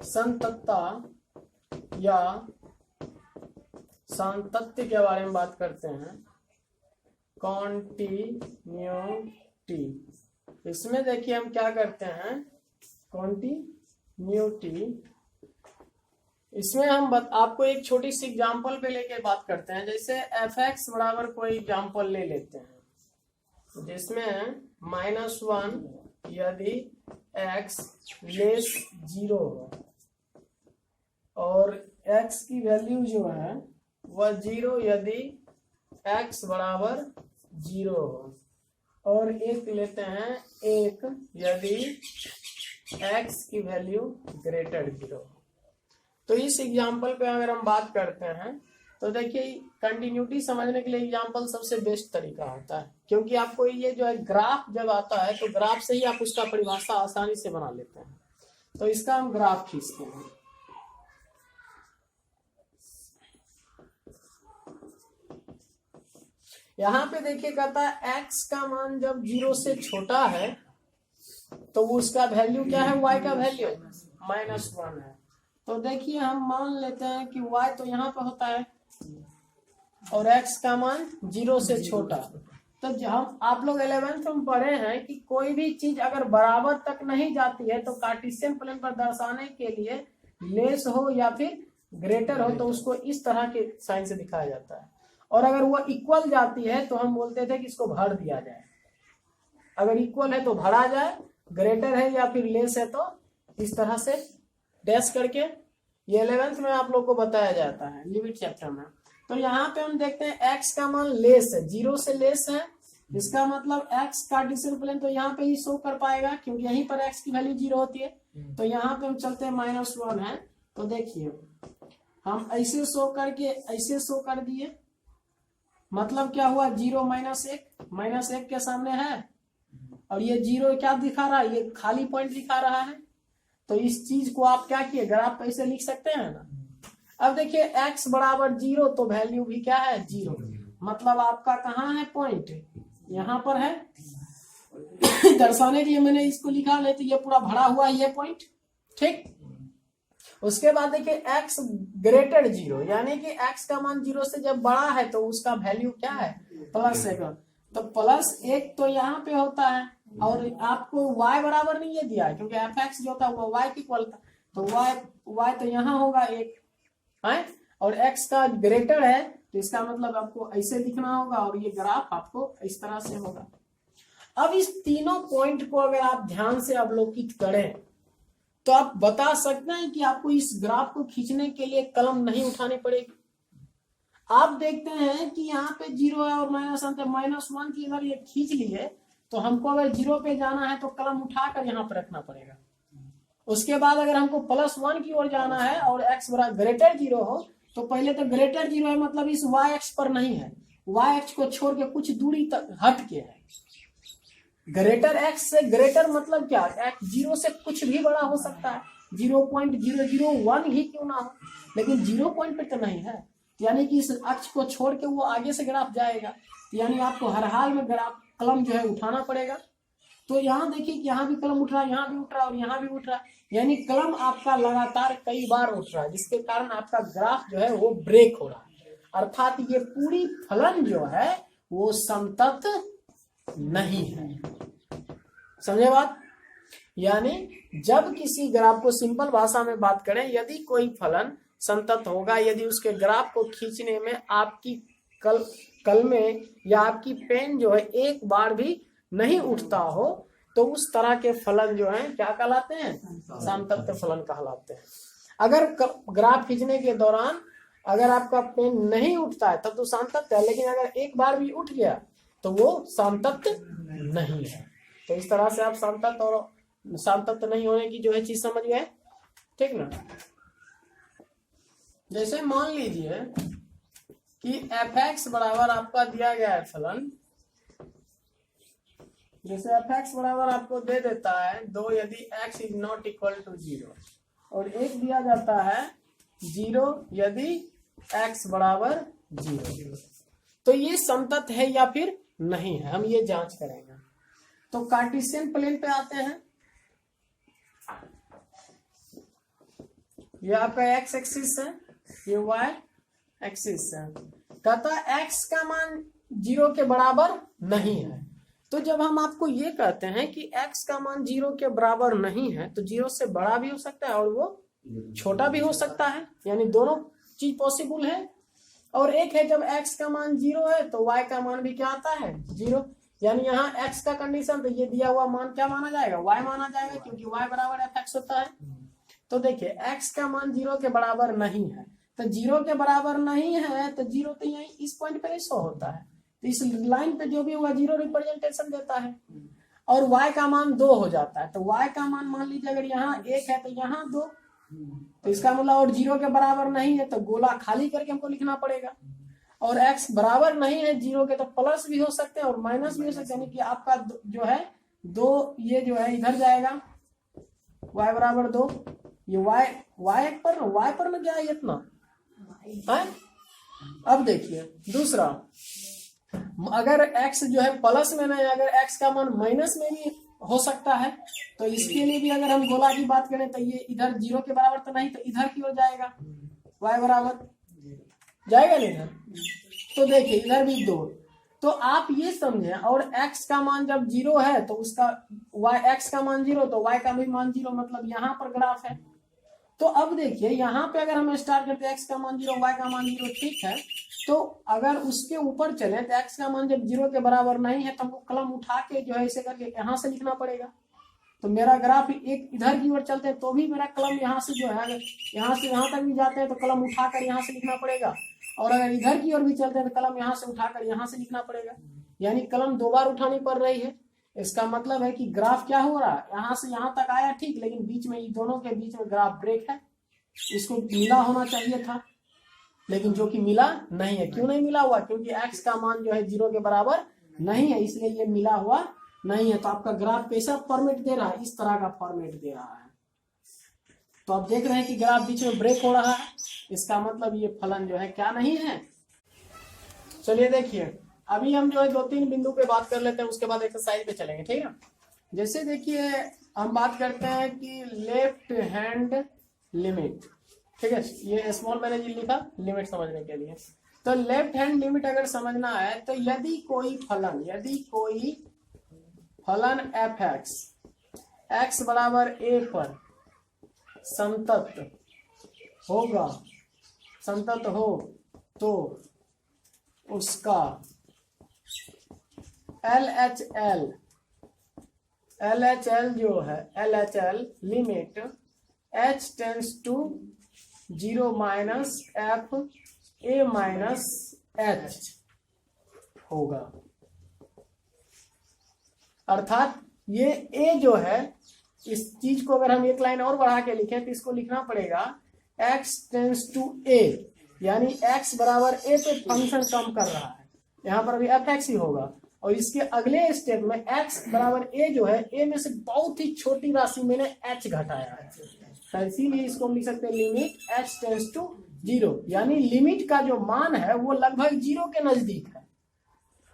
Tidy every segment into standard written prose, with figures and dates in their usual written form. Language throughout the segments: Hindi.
संततता या सातत्य के बारे में बात करते हैं, कॉन्टिन्यूटी। इसमें देखिए हम क्या करते हैं, कॉन्टिन्यूटी, इसमें हम आपको एक छोटी सी एग्जांपल पे लेके बात करते हैं। जैसे f(x) बराबर कोई एग्जांपल ले लेते हैं जिसमें -1 यदि x लेस 0 हो और x की वैल्यू जो है वह 0 यदि x बराबर 0 हो, और एक लेते हैं 1 यदि x की वैल्यू ग्रेटर 0 हो। तो इस एग्जाम्पल पे अगर हम बात करते हैं तो देखिए कंटिन्यूटी समझने के लिए एग्जाम्पल सबसे बेस्ट तरीका होता है, क्योंकि आपको ये जो है ग्राफ जब आता है तो ग्राफ से ही आप उसका परिभाषा आसानी से बना लेते हैं। तो इसका हम ग्राफ खींचते हैं। यहाँ पे देखिए कहता है x का मान जब 0 से छोटा है तो उसका वैल्यू क्या है, y का वैल्यू -1 है। तो देखिए हम मान लेते हैं कि y तो यहाँ पे होता है और x का मान 0 से छोटा। तो हम आप लोग 11th में पढ़े हैं कि कोई भी चीज अगर बराबर तक नहीं जाती है तो कार्टेशियन प्लेन पर दर्शाने के लिए लेस हो या फिर ग्रेटर हो तो उसको इस तरह के साइन से दिखाया जाता है, और अगर वो इक्वल जाती है तो हम बोलते थे कि इसको भर दिया जाए। अगर इक्वल है तो भरा जाए, ग्रेटर है या फिर लेस है तो इस तरह से डैश करके, ये 11th में आप लोग को बताया जाता है लिमिट चैप्टर में। तो यहाँ पे हम देखते हैं x का मान लेस है, 0 से लेस है, इसका मतलब x कार्टेशियन प्लेन तो यहाँ पे ही शो कर पाएगा क्योंकि यहीं पर x की वैल्यू 0 होती है। तो यहाँ पे हम चलते हैं -1 है, तो देखिए हम ऐसे शो करके ऐसे शो कर दिए, मतलब क्या हुआ 0 -1 के सामने है और ये 0 क्या दिखा रहा है, ये खाली पॉइंट दिखा रहा है। तो इस चीज को आप क्या किए, ग्राफ पे ऐसे लिख सकते हैं ना। अब देखिए x बराबर 0 तो वैल्यू भी क्या है 0, मतलब आपका कहाँ है पॉइंट, यहाँ पर है। दर्शाने के लिए मैंने इसको लिखा, नहीं तो ये पूरा भरा हुआ है ये पॉइंट, ठीक। उसके बाद देखिए x ग्रेटर 0, यानी कि x का मान 0 से जब बड़ा है तो उसका वैल्यू क्या है +1। तो +1 तो यहाँ पे होता है, और आपको y बराबर नहीं ये दिया है क्योंकि f(x) जो था वो y की इक्वल था, तो y तो यहाँ होगा 1 है, और x का ग्रेटर है तो इसका मतलब आपको ऐसे दिखना होगा और ये ग्राफ आपको इस तरह से होगा। अब इस तीनों पॉइंट को अगर आप ध्यान से अवलोकित करें तो आप बता सकते हैं कि आपको इस ग्राफ को खींचने के लिए कलम नहीं उठानी पड़ेगी। आप देखते हैं कि यहाँ पे 0 है और -1 की अगर ये खींच लिए तो हमको अगर 0 पे जाना है तो कलम उठाकर यहाँ पर रखना पड़ेगा। उसके बाद अगर हमको +1 की ओर जाना है और x बराबर ग्रेटर 0 हो तो पहले तो ग्रेटर 0 है, मतलब इस y अक्ष पर नहीं है, y अक्ष को छोड़ के कुछ दूरी तक हट के है। ग्रेटर x से ग्रेटर मतलब क्या, x 0 से कुछ भी बड़ा हो सकता है, 0.001 ही क्यों ना हो, लेकिन 0 पॉइंट पे तो नहीं है, यानी कि इस अक्ष को छोड़ के वो आगे से ग्राफ जाएगा, यानी आपको हर हाल में ग्राफ कलम जो है उठाना पड़ेगा। तो यहाँ देखिए कि यहाँ भी कलम उठ रहा है, यहाँ भी उठ रहा है और यहाँ भी उठ रहा है, यानी कलम आपका लगातार कई बार उठ रहा है, जिसके कारण आपका ग्राफ जो है वो ब्रेक हो रहा है, अर्थात ये पूरी फलन जो है वो समतल नहीं है। समझे बात? यानी जब किसी ग्राफ को सिंपल भाषा में बात करें, यदि कोई फलन संतत होगा यदि उसके ग्राफ को खींचने में आपकी कलमे या आपकी पेन जो है एक बार भी नहीं उठता हो तो उस तरह के फलन जो है क्या कहलाते हैं, सामतत्व फलन कहलाते हैं। अगर ग्राफ खींचने के दौरान अगर आपका पेन नहीं उठता है तब तो सामतत्व है, लेकिन अगर एक बार भी उठ गया तो वो सामतत्व नहीं है। तो इस तरह से आप सामतत्व और सामतत्व नहीं होने की जो है चीज समझ गए, ठीक ना। जैसे मान लीजिए कि f(x) बराबर आपका दिया गया है फलन, जैसे f(x) बराबर आपको दे देता है 2 यदि x is not equal to 0, और एक दिया जाता है 0 यदि x बराबर 0। तो ये समतत्व है या फिर नहीं है, हम ये जांच करेंगे। तो कार्टेशियन प्लेन पे आते हैं, ये आपका एक्स एक्सिस है, ये वाई एक्सिस है। कहता है एक्स का मान 0 के बराबर नहीं है। तो जब हम आपको ये कहते हैं कि x का मान 0 के बराबर नहीं है, तो 0 से बड़ा भी हो सकता है और वो छोटा भी हो सकता है, यानी दोनों चीज पॉसिबल है। और एक है जब x का मान 0 है तो y का मान भी क्या आता है 0, यानी यहाँ x का कंडीशन, तो ये दिया हुआ मान क्या माना जाएगा, y माना जाएगा, क्योंकि y बराबर fx होता है। तो देखिए x का मान 0 के बराबर नहीं है, तो 0 के बराबर नहीं है तो 0 तो यही इस पॉइंट पे शो होता है, तो इस लाइन पे जो भी होगा 0 रिप्रेजेंटेशन देता है। और y का मान 2 हो जाता है, तो y का मान मान लीजिए अगर यहाँ 1 है तो यहाँ 2, तो इसका मतलब और 0 के बराबर नहीं है तो गोला खाली करके हमको लिखना पड़ेगा। और x बराबर नहीं है 0 के तो प्लस भी हो सकते हैं और माइनस भी हो सकते हैं, यानी कि आपका जो है 2 ये जो है इधर जाएगा, y बराबर 2, ये y पर में क्या है इतना है। अब देखिए दूसरा, अगर x जो है प्लस में नहीं, अगर x का मान माइनस में भी हो सकता है, तो इसके लिए भी अगर हम गोला की बात करें तो ये इधर 0 के बराबर तो नहीं, तो इधर की ओर जाएगा, y बराबर जाएगा नहीं इधर। तो देखिए इधर भी 2, तो आप ये समझें, और x का मान जब 0 है तो उसका x का मान 0 तो y का भी मान 0, मतलब यहाँ पर ग्राफ है। तो अब देखिए यहाँ पे अगर हम स्टार्ट करते हैं x का मान 0 y का मान 0, ठीक है, तो अगर उसके ऊपर चले तो x का मान जब 0 के बराबर नहीं है तो हमको कलम उठा के जो है ऐसे करके यहाँ से लिखना पड़ेगा। तो मेरा ग्राफ एक इधर की ओर चलते हैं तो भी मेरा कलम यहाँ से जो है, अगर यहाँ से यहाँ तक भी जाते हैं तो कलम उठाकर यहाँ से लिखना पड़ेगा, और अगर इधर की ओर भी चलते हैं तो कलम यहाँ से उठाकर यहाँ से लिखना पड़ेगा, यानी कलम 2 बार उठानी पड़ रही है। इसका मतलब है कि ग्राफ क्या हो रहा है, यहाँ से यहाँ तक आया ठीक, लेकिन बीच में दोनों के बीच में ग्राफ ब्रेक है, इसको मिला होना चाहिए था, लेकिन जो कि मिला नहीं है। क्यों नहीं मिला हुआ, क्योंकि x का मान जो है 0 के बराबर नहीं है, इसलिए ये मिला हुआ नहीं है। तो आपका ग्राफ कैसा फॉर्मेट दे रहा है, इस तरह का फॉर्मेट दे रहा है। तो आप देख रहे हैं कि ग्राफ बीच में ब्रेक हो रहा है, इसका मतलब ये फलन जो है क्या नहीं है। चलिए देखिए अभी हम जो है 2-3 बिंदु पे बात कर लेते हैं, उसके बाद एक्सरसाइज पे चलेंगे, ठीक है। जैसे देखिए हम बात करते हैं कि लेफ्ट हैंड लिमिट, ठीक है, ये स्मॉल मैंने जी लिखा लिमिट समझने के लिए। तो लेफ्ट हैंड लिमिट अगर समझना है तो यदि कोई फलन एफ एक्स बराबर ए पर संतत हो तो उसका LHL जो है LHL limit h tends to 0 minus f a minus h होगा। अर्थात ये a जो है, इस चीज को अगर हम एक लाइन और बढ़ा के लिखें तो इसको लिखना पड़ेगा x टेंस टू a, यानी x बराबर a पे फंक्शन कम कर रहा है, यहाँ पर अभी fx ही होगा। और इसके अगले स्टेप में x बराबर a जो है, a में से बहुत ही छोटी राशि मैंने h घटाया है, तो इसीलिए इसको हम लिख सकते हैं लिमिट h टेंस टू 0, यानी लिमिट का जो मान है वो लगभग 0 के नजदीक है,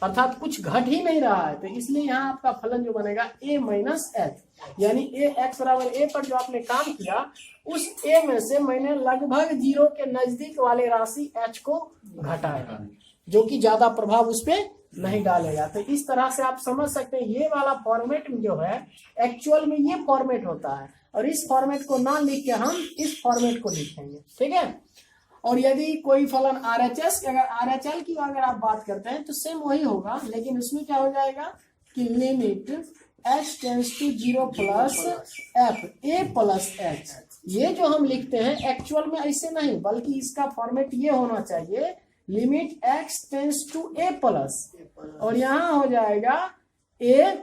अर्थात कुछ घट ही नहीं रहा है। तो इसलिए यहाँ आपका फलन जो बनेगा a माइनस एच, यानी x बराबर a पर जो आपने काम किया उस a में से मैंने लगभग 0 के नजदीक वाले राशि h को घटाया, जो कि ज्यादा प्रभाव उस पर नहीं डालेगा। तो इस तरह से आप समझ सकते हैं ये वाला फॉर्मेट जो है एक्चुअल में ये फॉर्मेट होता है, और इस फॉर्मेट को ना लिख के हम इस फॉर्मेट को लिखेंगे, ठीक है। और यदि कोई फलन RHS अगर RHL की अगर आप बात करते हैं तो सेम वही होगा, लेकिन उसमें क्या हो जाएगा कि limit h tends to 0 plus f a plus h. ये जो हम लिखते हैं एक्चुअल में ऐसे नहीं, बल्कि इसका फॉर्मेट ये होना चाहिए limit x tends to a plus, और यहाँ हो जाएगा a,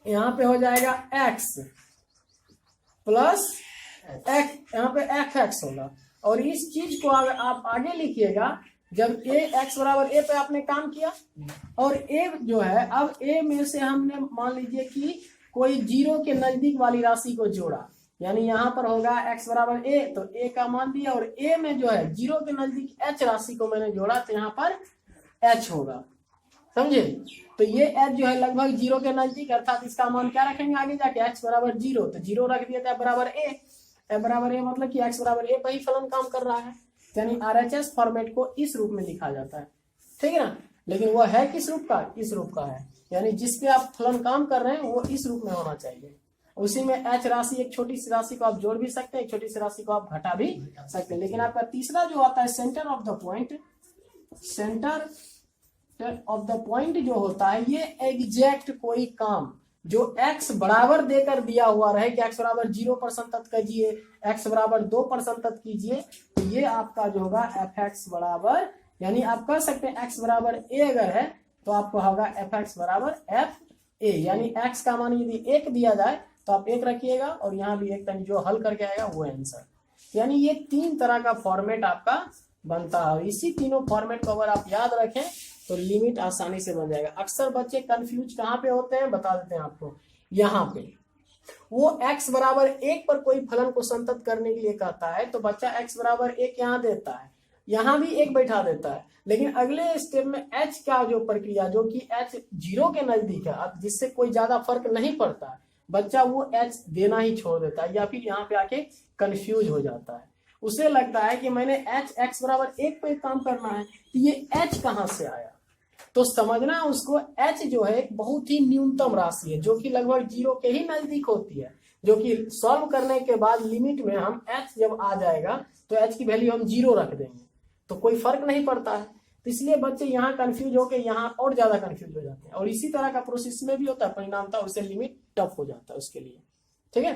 यहाँ पे हो जाएगा x प्लस x, यहाँ पे x होगा। और इस चीज को अगर आप आगे लिखिएगा, जब x बराबर a पे आपने काम किया और a जो है, अब a में से हमने मान लीजिए कि कोई 0 के नजदीक वाली राशि को जोड़ा, यानी यहाँ पर होगा x बराबर a, तो a का मान दिया, और a में जो है 0 के नजदीक h राशि को मैंने जोड़ा, तो यहाँ पर h होगा, समझे। तो ये h जो है लगभग 0 के नजदीक, अर्थात इसका मान क्या रखेंगे आगे जाके x बराबर 0, तो 0 रख दिया था बराबर a। f बराबर a मतलब कि x बराबर a पर ही फलन काम कर रहा है, यानी RHS फॉर्मेट को इस रूप में लिखा जाता है, ठीक है ना। लेकिन वो है किस रूप का, इस रूप का है, यानी जिसपे आप फलन काम कर रहे हैं वो इस रूप में होना चाहिए। उसी में h राशि, एक छोटी सी राशि को आप जोड़ भी सकते हैं, एक छोटी सी राशि को आप घटा भी सकते हैं। लेकिन आपका तीसरा जो आता है centre of the point, centre of the point जो होता है ये एग्जैक्ट कोई काम जो x बराबर देकर दिया हुआ रहे कि x बराबर 0% तक कीजिए, x बराबर 2% तक कीजिए, तो ये आपका जो होगा fx बराबर, यानी आप कह सकते हैं x बराबर a अगर है तो आपको होगा fx बराबर fa, यानी x का मान यदि 1 दिया जाए तो आप 1 रखिएगा और यहाँ भी 1, जो हल करके आएगा वो आंसर। यानी ये 3 तरह का फॉर्मेट आपका बनता है। इसी तीनों फॉर्मेट को अगर आप याद रखें तो लिमिट आसानी से बन जाएगा। अक्सर बच्चे कंफ्यूज कहाँ पे होते हैं, बता देते हैं आपको। यहाँ पे वो x बराबर 1 पर कोई फलन को संतत करने के लिए कहता है तो बच्चा x बराबर 1 यहाँ देता है, यहाँ भी 1 बैठा देता है, लेकिन अगले स्टेप में h का जो प्रक्रिया जो कि h 0 के नजदीक है, जिससे कोई ज्यादा फर्क नहीं पड़ता है, बच्चा वो h देना ही छोड़ देता है या फिर यहाँ पे आके कंफ्यूज हो जाता है। उसे लगता है कि मैंने x बराबर 1 पे काम करना है तो ये h कहाँ से आया। तो समझना उसको h जो है एक बहुत ही न्यूनतम राशि है जो कि लगभग 0 के ही नजदीक होती है, जो कि सॉल्व करने के बाद लिमिट में हम h जब आ जाएगा तो h की वैल्यू हम 0 रख देंगे तो कोई फर्क नहीं पड़ता है। तो इसलिए बच्चे यहाँ कंफ्यूज होकर यहाँ और ज्यादा कंफ्यूज हो जाते हैं, और इसी तरह का प्रोसेस में भी होता है, परिणामता उससे लिमिट टफ हो जाता है उसके लिए, ठीक है।